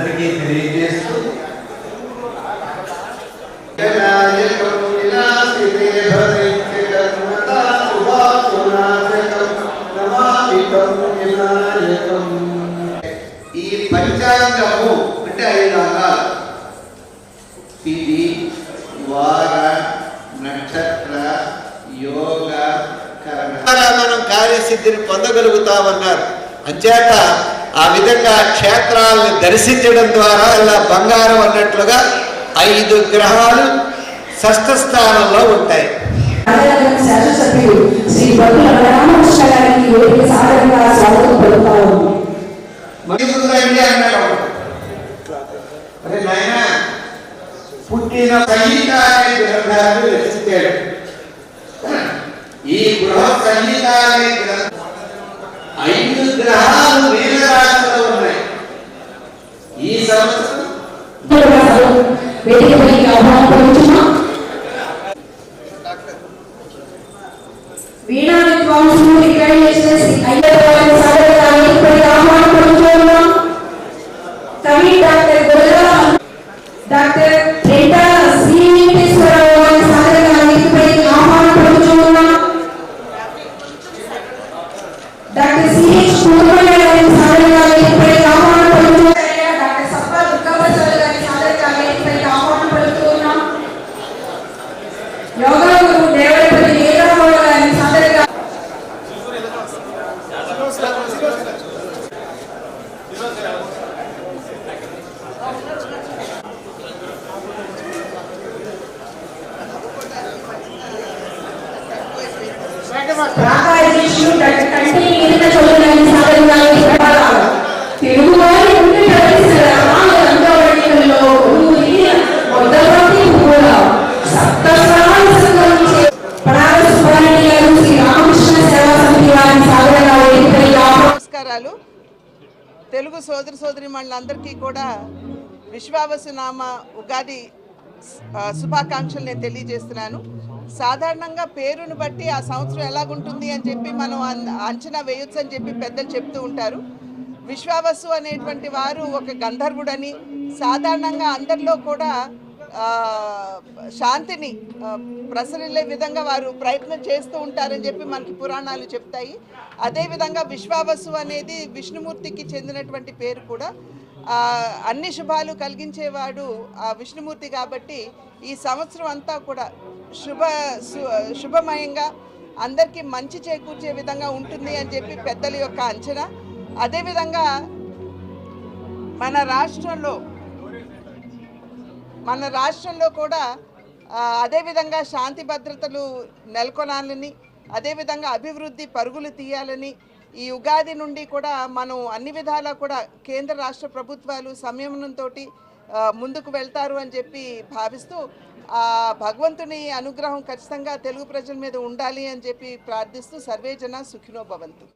అందరికీ తెలియజేస్తూ ఈ పంచాంగము అంటే 5 అంగాలు. తిథి, వార, నక్షత్ర, యోగ, మనం కార్యసిద్ధిని పొందగలుగుతామన్నారు. అంచేత ఆ విధంగా క్షేత్రాలను దర్శించడం ద్వారా ఇలా బంగారం అన్నట్లుగా 5 గ్రహాలు షష్ఠ స్థానంలో ఉంటాయి. పుట్టిన సంగీత అనే గ్రంథాన్ని రచించాడు. ఈ గృహ సంగీత అనే గ్రంథం 5 గ్రహాలు మీనరాశిలో ఉన్నాయి. ఈ సంవత్సరం వీణా విద్వాంసులు రికార్డ్ చేసిన కవి డాక్టర్ గొర్రెల డాక్టర్ రెండా శ్రీ వెంకటేశ్వరరావు గారి సాధనపై ఆహ్వానపడుతున్నాం. డాక్టర్ సిహెచ్ కుమార్ గారి సాధనపై ఆహ్వానపడుతున్నాం. డాక్టర్ సప్పా దుర్గాప్రసాద్ గారి సాధనపై ఆహ్వానపడుతున్నాం. యోగా గురు దేవరపల్లి వీరరావు గారి సాధన నమస్కారాలు. తెలుగు సోదర సోదరీమణులందరికీ కూడా విశ్వావసునామ ఉగాది శుభాకాంక్షలు నేను తెలియజేస్తున్నాను. సాధారణంగా పేరును బట్టి ఆ సంవత్సరం ఎలాగుంటుంది అని చెప్పి మనం అంచనా వేయొచ్చు అని చెప్పి పెద్దలు చెప్తూ ఉంటారు. విశ్వావసు అనేటువంటి వారు ఒక గంధర్వుడని, సాధారణంగా అందరిలో కూడా శాంతిని ప్రసరిల్లే విధంగా వారు ప్రయత్నం చేస్తూ ఉంటారని చెప్పి మనకి పురాణాలు చెప్తాయి. అదేవిధంగా విశ్వావసు అనేది విష్ణుమూర్తికి చెందినటువంటి పేరు కూడా. అన్ని శుభాలు కలిగించేవాడు ఆ విష్ణుమూర్తి కాబట్టి ఈ సంవత్సరం అంతా కూడా శుభమయంగా అందరికీ మంచి చేకూర్చే విధంగా ఉంటుంది అని చెప్పి పెద్దల యొక్క అంచనా. అదేవిధంగా మన రాష్ట్రంలో కూడా అదేవిధంగా శాంతి భద్రతలు నెలకొనాలని, అదేవిధంగా అభివృద్ధి పరుగులు తీయాలని ఈ ఉగాది నుండి కూడా మనం అన్ని విధాలా కూడా కేంద్ర రాష్ట్ర ప్రభుత్వాలు సంయమనంతో ముందుకు వెళ్తారు అని చెప్పి భావిస్తూ భగవంతుని అనుగ్రహం ఖచ్చితంగా తెలుగు ప్రజల మీద ఉండాలి అని చెప్పి ప్రార్థిస్తూ సర్వేజన సుఖినో భవంతు.